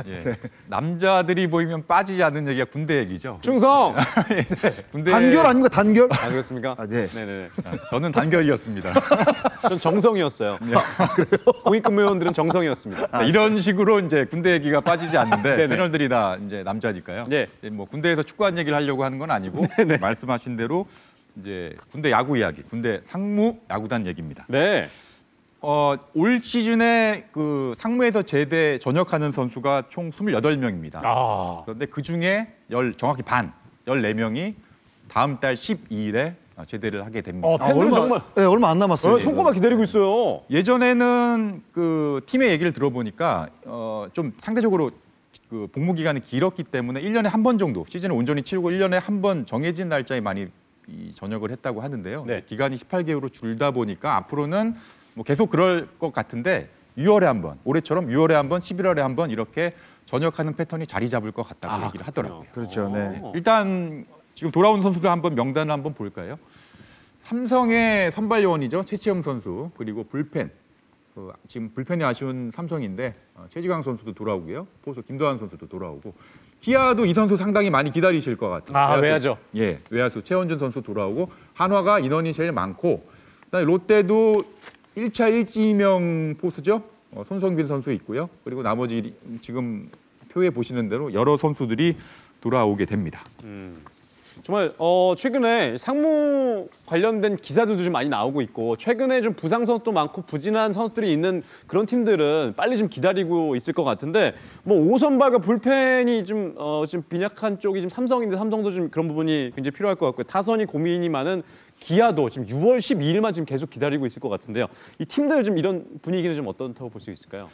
예. 네. 남자들이 보이면 빠지지 않는 얘기가 군대 얘기죠. 충성! 네. 군대... 단결 아닙니까? 단결? 아, 그렇습니까? 아, 네. 네네. 저는 단결이었습니다. 전 정성이었어요. 네. 공익근무요원들은 정성이었습니다. 이런 식으로 이제 군대 얘기가 빠지지 않는데 패널들이 다 이제 남자니까요. 네. 뭐 군대에서 축구한 얘기를 하려고 하는 건 아니고 말씀하신 대로 이제 군대 야구 이야기, 군대 상무 야구단 얘기입니다. 네. 올 시즌에 그 상무에서 제대 전역하는 선수가 총 28명입니다. 아. 그런데 그 중에 정확히 반, 14명이 다음 달 12일에 제대를 하게 됩니다. 팬들은 정말 네, 얼마 안 남았어요. 손꼽아 기다리고 있어요. 예전에는 그 팀의 얘기를 들어보니까 좀 상대적으로 그 복무 기간이 길었기 때문에 1년에 한 번 정도 시즌을 온전히 치르고 1년에 한 번 정해진 날짜에 많이 전역을 했다고 하는데요. 네. 기간이 18개월로 줄다 보니까 앞으로는 뭐 계속 그럴 것 같은데 6월에 한 번, 올해처럼 6월에 한 번, 11월에 한 번 이렇게 전역하는 패턴이 자리 잡을 것 같다고 얘기를 하더라고요. 그렇죠. 네. 일단 지금 돌아온 선수들 한번 명단을 한번 볼까요? 삼성의 선발 요원이죠. 최치영 선수, 그리고 불펜. 지금 불펜이 아쉬운 삼성인데 최지강 선수도 돌아오고요. 포수 김도환 선수도 돌아오고. 기아도 이 선수 상당히 많이 기다리실 것 같아요. 외야죠. 예, 외야수 최원준 선수 돌아오고 한화가 인원이 제일 많고 그다음에 롯데도 1차 1지명 포수죠. 손성빈 선수 있고요. 그리고 나머지 지금 표에 보시는 대로 여러 선수들이 돌아오게 됩니다. 정말 최근에 상무 관련된 기사들도 좀 많이 나오고 있고 최근에 좀 부상 선수도 많고 부진한 선수들이 있는 그런 팀들은 빨리 좀 기다리고 있을 것 같은데 뭐 5선발과 불펜이 좀 빈약한 쪽이 지금 삼성인데 삼성도 좀 그런 부분이 굉장히 필요할 것 같고요. 타선이 고민이 많은 기아도 지금 6월 12일만 지금 계속 기다리고 있을 것 같은데요. 이 팀들 좀 이런 분위기는 좀 어떻다고 볼 수 있을까요?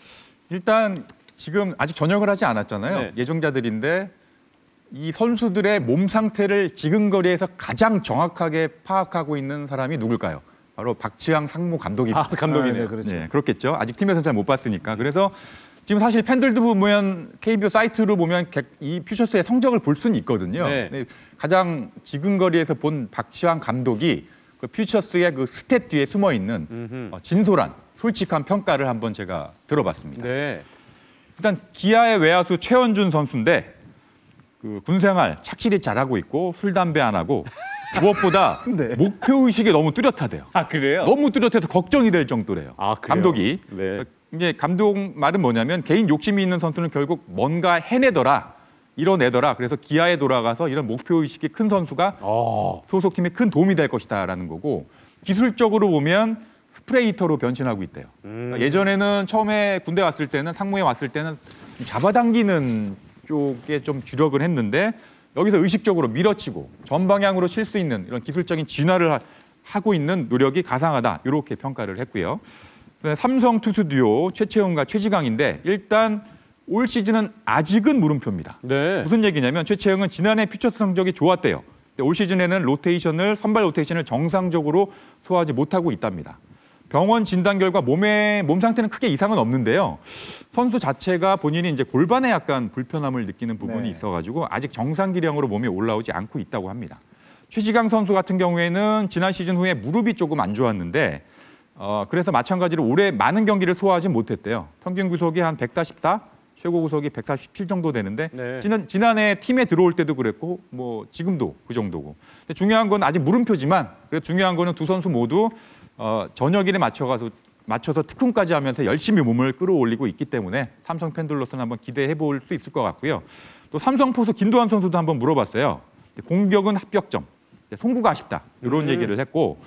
일단 지금 아직 전역을 하지 않았잖아요. 네. 예정자들인데 이 선수들의 몸 상태를 지근거리에서 가장 정확하게 파악하고 있는 사람이 누굴까요? 바로 박지향 상무 감독입니다. 감독이네요. 네, 그렇죠. 네, 그렇겠죠. 아직 팀에서는 잘 못 봤으니까. 그래서 지금 사실 팬들도 보면 KBO 사이트로 보면 이 퓨처스의 성적을 볼 수는 있거든요. 네. 근데 가장 지근거리에서 본 박지향 감독이 그 퓨처스의 그 스탯 뒤에 숨어 있는 진솔한 솔직한 평가를 한번 제가 들어봤습니다. 네. 일단 기아의 외야수 최원준 선수인데 그 군생활 착실히 잘하고 있고 술 담배 안 하고 무엇보다 네. 목표 의식이 너무 뚜렷하대요. 아, 그래요? 너무 뚜렷해서 걱정이 될 정도래요. 그래요? 감독이. 네. 이제 감독 말은 뭐냐면 개인 욕심이 있는 선수는 결국 뭔가 해내더라, 이뤄내더라. 그래서 기아에 돌아가서 이런 목표 의식이 큰 선수가 소속팀에 큰 도움이 될 것이다라는 거고 기술적으로 보면 스프레이터로 변신하고 있대요. 그러니까 예전에는 처음에 군대 왔을 때는 상무에 왔을 때는 잡아당기는 쪽에 좀 주력을 했는데 여기서 의식적으로 밀어치고 전방향으로 칠 수 있는 이런 기술적인 진화를 하고 있는 노력이 가상하다 이렇게 평가를 했고요. 삼성 투수 듀오 최채영과 최지강인데 일단 올 시즌은 아직은 물음표입니다. 네. 무슨 얘기냐면 최채영은 지난해 퓨처스 성적이 좋았대요. 올 시즌에는 선발 로테이션을 정상적으로 소화하지 못하고 있답니다. 병원 진단 결과 몸 상태는 크게 이상은 없는데요. 선수 자체가 본인이 이제 골반에 약간 불편함을 느끼는 부분이 있어가지고 아직 정상 기량으로 몸에 올라오지 않고 있다고 합니다. 최지강 선수 같은 경우에는 지난 시즌 후에 무릎이 조금 안 좋았는데 그래서 마찬가지로 올해 많은 경기를 소화하지 못했대요. 평균 구속이 한 144, 최고 구속이 147 정도 되는데 지난해 팀에 들어올 때도 그랬고 뭐 지금도 그 정도고. 근데 중요한 건 아직 물음표지만 그래도 중요한 거는 두 선수 모두 전역일에 맞춰서 특훈까지 하면서 열심히 몸을 끌어올리고 있기 때문에 삼성 팬들로서는 한번 기대해 볼 수 있을 것 같고요. 또 삼성 포수 김도환 선수도 한번 물어봤어요. 공격은 합격점, 송구가 아쉽다 이런 얘기를 했고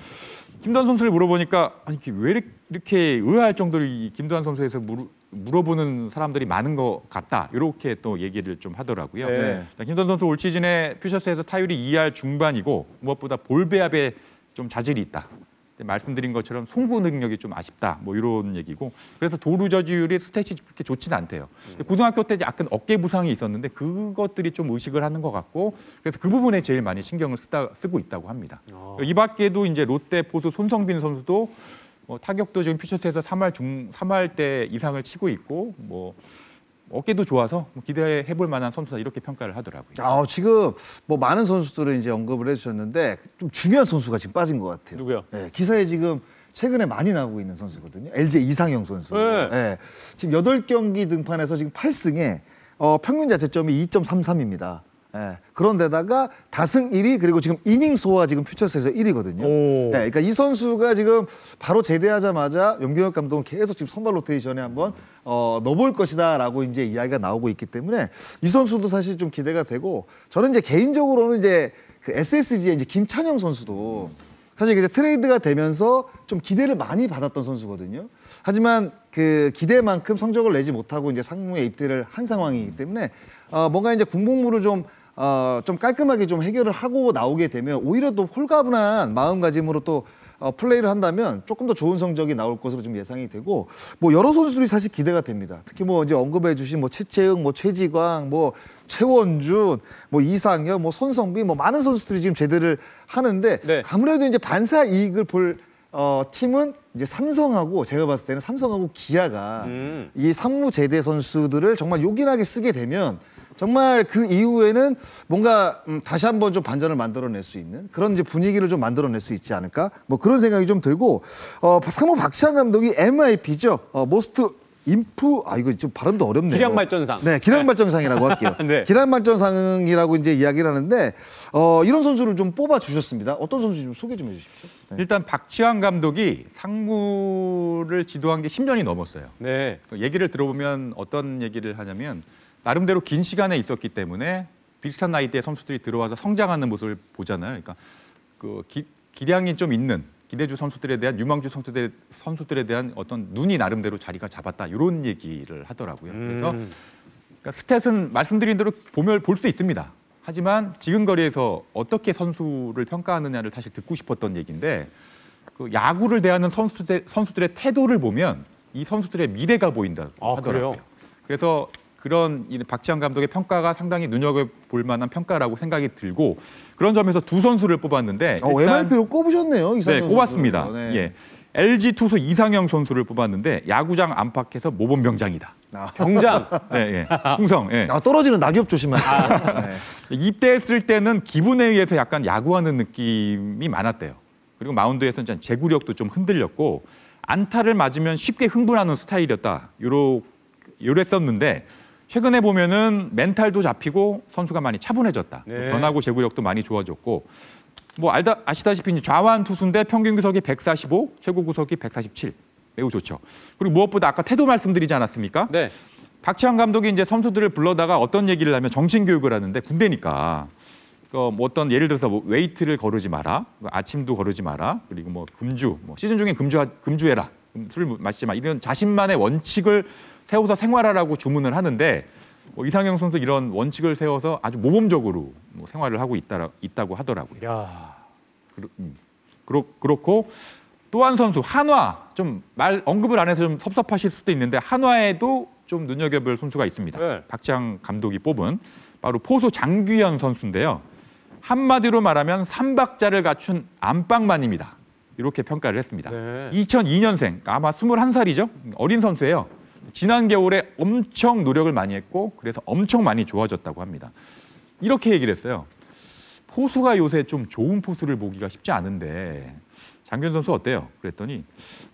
김도환 선수를 물어보니까 아니 왜 이렇게 의아할 정도로 이 김도환 선수에서 물어보는 사람들이 많은 것 같다 이렇게 또 얘기를 좀 하더라고요. 김도환 선수 올 시즌에 퓨처스에서 타율이 2할 중반이고 무엇보다 볼 배합에 좀 자질이 있다. 말씀드린 것처럼 송구 능력이 좀 아쉽다 뭐 이런 얘기고 그래서 도루 저지율이 스탯이 그렇게 좋지는 않대요. 고등학교 때 약간 어깨 부상이 있었는데 그것들이 좀 의식을 하는 것 같고 그래서 그 부분에 제일 많이 신경을 쓰고 있다고 합니다. 이 밖에도 이제 롯데 포수 손성빈 선수도 타격도 지금 퓨처스에서 3할 때 이상을 치고 있고 뭐 어깨도 좋아서 기대해 볼 만한 선수다 이렇게 평가를 하더라고요. 지금 뭐 많은 선수들을 이제 언급을 해주셨는데 좀 중요한 선수가 지금 빠진 것 같아요. 누구요? 네, 기사에 지금 최근에 많이 나오고 있는 선수거든요. LG 이상형 선수. 네. 네, 지금 8경기 등판해서 지금 8승에 평균 자책점이 2.33입니다. 예, 그런데다가 다승 1위 그리고 지금 이닝 소화 지금 퓨처스에서 1위거든요. 오. 네, 그러니까 이 선수가 지금 바로 제대하자마자 염경엽 감독은 계속 지금 선발 로테이션에 한번 넣어볼 것이다라고 이제 이야기가 나오고 있기 때문에 이 선수도 사실 좀 기대가 되고 저는 이제 개인적으로는 이제 그 SSG의 이제 김찬영 선수도 사실 이제 트레이드가 되면서 좀 기대를 많이 받았던 선수거든요. 하지만 그 기대만큼 성적을 내지 못하고 이제 상무에 입대를 한 상황이기 때문에 뭔가 이제 군복무를 좀 깔끔하게 좀 해결을 하고 나오게 되면 오히려 또 홀가분한 마음가짐으로 또 플레이를 한다면 조금 더 좋은 성적이 나올 것으로 좀 예상이 되고 뭐 여러 선수들이 사실 기대가 됩니다. 특히 뭐 이제 언급해주신 뭐 최채응, 뭐 최지광, 뭐 최원준, 뭐 이상현, 뭐 손성빈, 뭐 많은 선수들이 지금 제대를 하는데 네. 아무래도 이제 반사 이익을 볼 팀은 이제 삼성하고 제가 봤을 때는 삼성하고 기아가 이 상무 제대 선수들을 정말 요긴하게 쓰게 되면 정말 그 이후에는 뭔가 다시 한번 좀 반전을 만들어낼 수 있는 그런 이제 분위기를 좀 만들어낼 수 있지 않을까 뭐 그런 생각이 좀 들고 상무 박시환 감독이 MIP죠 모스트 인프 이거 좀 발음도 어렵네요. 기량발전상. 네, 기량발전상이라고 할게요. 네. 기량발전상이라고 이제 이야기를 하는데 이런 선수를 좀 뽑아 주셨습니다. 어떤 선수 좀 소개 좀 해주십시오. 네. 일단 박지환 감독이 상무를 지도한 게 10년이 넘었어요. 네. 얘기를 들어보면 어떤 얘기를 하냐면 나름대로 긴 시간에 있었기 때문에 비슷한 나이대의 선수들이 들어와서 성장하는 모습을 보잖아요. 그러니까 그 기량이 좀 있는 기대주 선수들에 대한 유망주 선수들에 대한 어떤 눈이 나름대로 자리가 잡았다 이런 얘기를 하더라고요. 그래서 그러니까 스탯은 말씀드린 대로 보면 볼 수 있습니다. 하지만 지금 거리에서 어떻게 선수를 평가하느냐를 사실 듣고 싶었던 얘기인데 그 야구를 대하는 선수들의 태도를 보면 이 선수들의 미래가 보인다 하더라고요. 그래요? 그래서 그런 박지환 감독의 평가가 상당히 눈여겨볼 만한 평가라고 생각이 들고 그런 점에서 두 선수를 뽑았는데 MIP로 꼽으셨네요. 네, 꼽았습니다. 네. 예. LG 투수 이상형 선수를 뽑았는데 야구장 안팎에서 모범 병장이다. 병장. 네, 예. 충성. 예. 떨어지는 낙엽 조심하세요. 네. 입대했을 때는 기분에 의해서 약간 야구하는 느낌이 많았대요. 그리고 마운드에서 이제 제구력도 좀 흔들렸고 안타를 맞으면 쉽게 흥분하는 스타일이었다. 요랬었는데 최근에 보면은 멘탈도 잡히고 선수가 많이 차분해졌다. 네. 변화구 제구력도 많이 좋아졌고 뭐 아시다시피 좌완 투수인데 평균 구속이 145, 최고 구속이 147. 매우 좋죠. 그리고 무엇보다 아까 태도 말씀드리지 않았습니까? 네. 박지환 감독이 이제 선수들을 불러다가 어떤 얘기를 하면 정신 교육을 하는데 군대니까 뭐 어떤 예를 들어서 뭐 웨이트를 거르지 마라, 아침도 거르지 마라, 그리고 뭐 금주, 뭐 시즌 중에 금주해라, 술 마시지 마 이런 자신만의 원칙을 세워서 생활하라고 주문을 하는데 이상형 선수 이런 원칙을 세워서 아주 모범적으로 뭐 생활을 하고 있다고 하더라고요. 야. 그렇고 또 한 선수 한화 좀 언급을 안 해서 좀 섭섭하실 수도 있는데 한화에도 좀 눈여겨볼 선수가 있습니다. 네. 박지환 감독이 뽑은 바로 포수 장규현 선수인데요. 한마디로 말하면 삼박자를 갖춘 안방만입니다. 이렇게 평가를 했습니다. 네. 2002년생 아마 21살이죠. 어린 선수예요. 지난 겨울에 엄청 노력을 많이 했고 그래서 엄청 많이 좋아졌다고 합니다. 이렇게 얘기를 했어요. 포수가 요새 좀 좋은 포수를 보기가 쉽지 않은데 장규현 선수 어때요? 그랬더니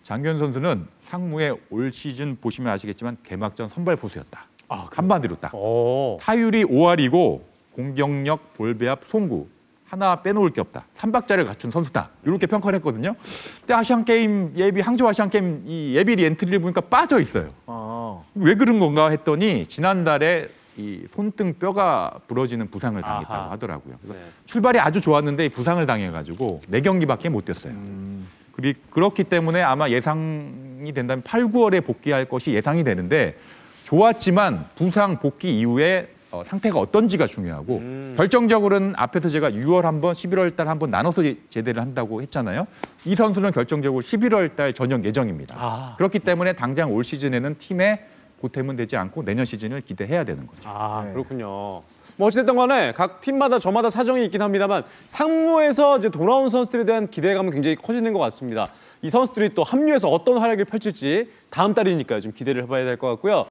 장규현 선수는 상무의 올 시즌 보시면 아시겠지만 개막전 선발 포수였다. 한마디로 딱. 타율이 5할이고 공격력, 볼배합, 송구 하나 빼놓을 게 없다. 삼박자를 갖춘 선수다. 이렇게 평가를 했거든요. 근데 아시안게임 항저우 아시안게임 이 예비 엔트리를 보니까 빠져 있어요. 왜 그런 건가 했더니 지난달에 이 손등 뼈가 부러지는 부상을 당했다고 하더라고요. 그래서 출발이 아주 좋았는데 부상을 당해가지고 4경기밖에 못 뛰었어요. 그렇기 때문에 아마 예상이 된다면 8, 9월에 복귀할 것이 예상이 되는데 좋았지만 부상 복귀 이후에 상태가 어떤지가 중요하고 결정적으로는 앞에서 제가 6월 한번 11월 달 한번 나눠서 제대를 한다고 했잖아요. 이 선수는 결정적으로 11월 달 전역 예정입니다. 그렇기 때문에 당장 올 시즌에는 팀에 보탬은 되지 않고 내년 시즌을 기대해야 되는 거죠. 네. 그렇군요. 뭐 어찌됐든 간에 각 팀마다 저마다 사정이 있긴 합니다만 상무에서 이제 돌아온 선수들에 대한 기대감은 굉장히 커지는 것 같습니다. 이 선수들이 또 합류해서 어떤 활약을 펼칠지 다음 달이니까요. 좀 기대를 해봐야 될 것 같고요.